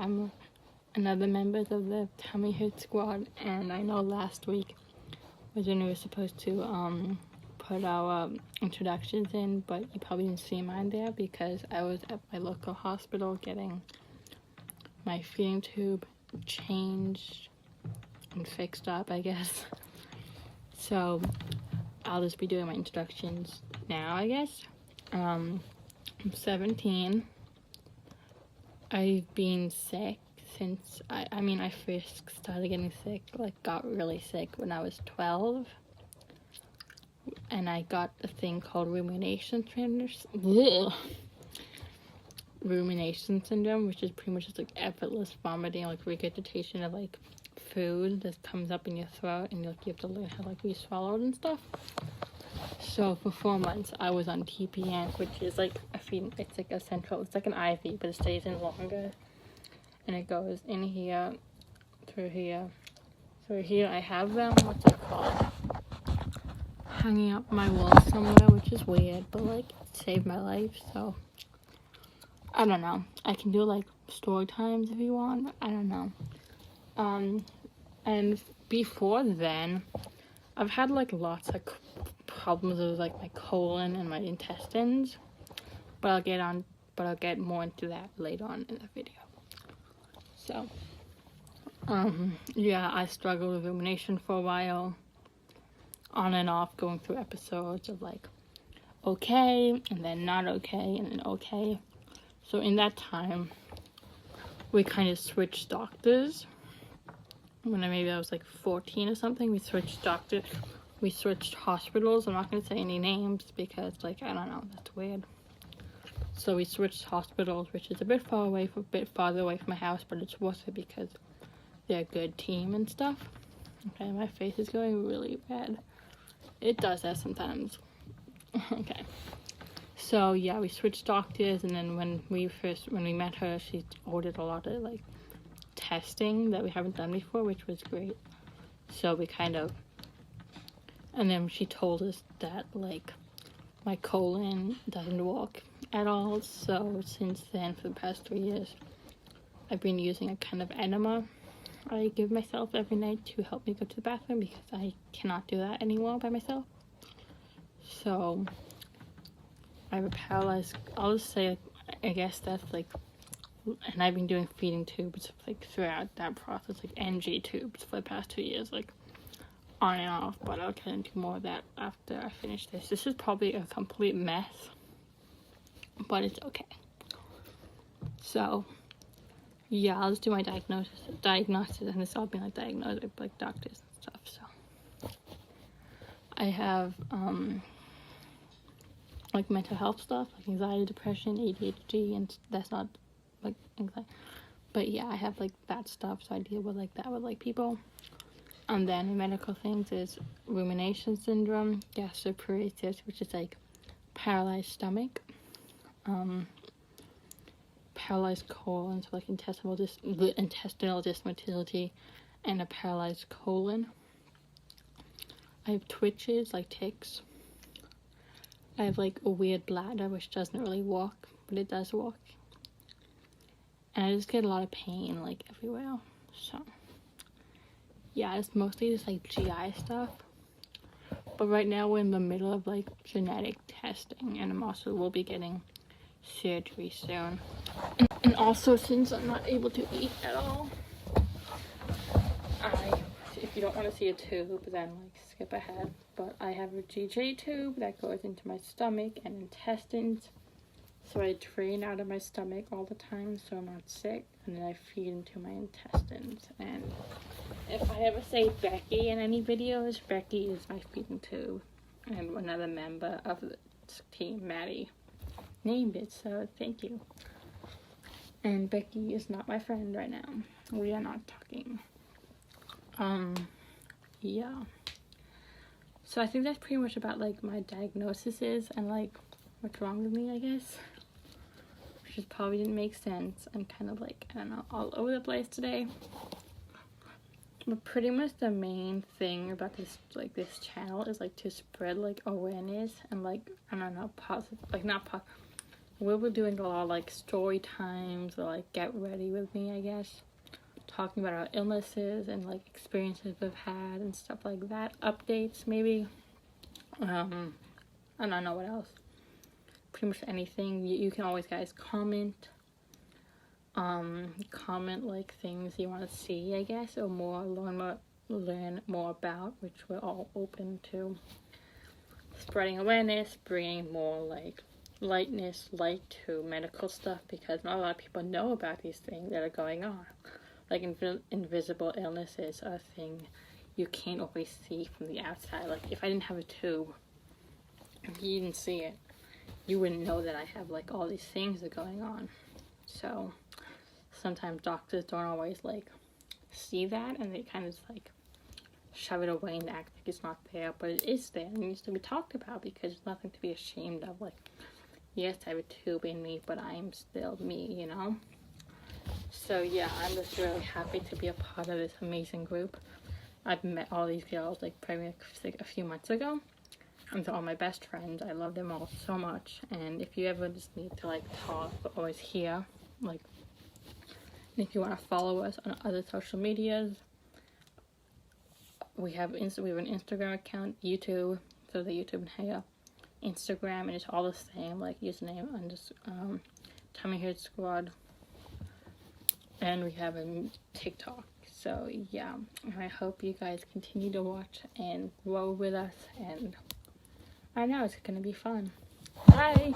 I'm another member of the Tummy Hurt Squad, and I know last week was when we were supposed to put our introductions in, but you probably didn't see mine there because I was at my local hospital getting my feeding tube changed and fixed up, I guess. So I'll just be doing my introductions now, I guess. I'm 17. I've been sick since I first started getting sick, got really sick when I was 12, and I got a thing called rumination syndrome, which is pretty much just effortless vomiting, regurgitation of food that comes up in your throat, and you have to learn how be swallowed and stuff. So for 4 months I was on TPN, which is it's a central, it's like an IV, but it stays in longer, and it goes in here, through here. I have them, what's it called, hanging up my wall somewhere, which is weird, but it saved my life. So I don't know, I can do story times if you want, I don't know. And before then I've had lots of problems with my colon and my intestines, but I'll get more into that later on in the video. So yeah, I struggled with rumination for a while, on and off, going through episodes of okay, and then not okay, and then okay. So in that time we kind of switched doctors. When I was 14 or something, we switched hospitals. I'm not going to say any names because I don't know, that's weird. So we switched hospitals, which is a bit farther away from my house, but it's worth it because they're a good team and stuff. Okay, my face is going really red. It does that sometimes. Okay. So yeah, we switched doctors, and then when we met her, she ordered a lot of testing that we haven't done before, which was great. So we and then she told us that my colon doesn't work at all. So since then, for the past 3 years, I've been using a kind of enema I give myself every night to help me go to the bathroom because I cannot do that anymore by myself. So I have a paralyzed, I'll just say, I guess that's and I've been doing feeding tubes throughout that process, NG tubes for the past 2 years, on and off, but I'll get into more of that after I finish this. This is probably a complete mess, but it's okay. So yeah, I'll just do my diagnosis, and this all being diagnosed with doctors and stuff. So I have mental health stuff, anxiety, depression, ADHD, and that's not anxiety, but yeah, I have that stuff, so I deal with that with people. And then medical things is rumination syndrome, gastroparesis, which is paralyzed stomach, paralyzed colon, so intestinal dysmotility, and a paralyzed colon. I have twitches, tics. I have a weird bladder, which doesn't really work, but it does work. And I just get a lot of pain everywhere. So yeah, it's mostly just GI stuff. But right now we're in the middle of genetic testing, and will be getting surgery soon. And also, since I'm not able to eat at all, if you don't want to see a tube, then skip ahead. But I have a GJ tube that goes into my stomach and intestines. So I drain out of my stomach all the time so I'm not sick, and then I feed into my intestines. And if I ever say Becky in any videos, Becky is my feeding tube, and another member of the team, Maddie, named it, so thank you. And Becky is not my friend right now. We are not talking. Yeah. So I think that's pretty much about my diagnosis and what's wrong with me, I guess. Which probably didn't make sense. I'm kind of I don't know, all over the place today. But pretty much the main thing about this this channel is to spread awareness and I don't know, positive, we'll be doing a lot of like story times or like get ready with me, I guess. Talking about our illnesses and like experiences we've had and stuff like that. Updates maybe. I don't know what else. Pretty much anything. You can always, guys, comment. Comment like things you want to see, I guess, or learn more about, which we're all open to. Spreading awareness, bringing more like light to medical stuff, because not a lot of people know about these things that are going on. Like invisible illnesses are a thing you can't always see from the outside. Like if I didn't have a tube, if you didn't see it, you wouldn't know that I have like all these things that are going on. So sometimes doctors don't always like see that, and they kind of just like shove it away and act like it's not there, but it is there and it needs to be talked about, because there's nothing to be ashamed of. Like, yes, I have a tube in me, but I'm still me, you know? So yeah, I'm just really happy to be a part of this amazing group. I've met all these girls like probably like a few months ago, and they're all my best friends. I love them all so much. And if you ever just need to like talk, we're always here. Like, and if you want to follow us on other social medias, we have an Instagram account, YouTube, so the YouTube and here, Instagram, and it's all the same, like username and just Tummy Head Squad. And we have a TikTok. So yeah, I hope you guys continue to watch and grow with us, and I know it's gonna be fun. Bye!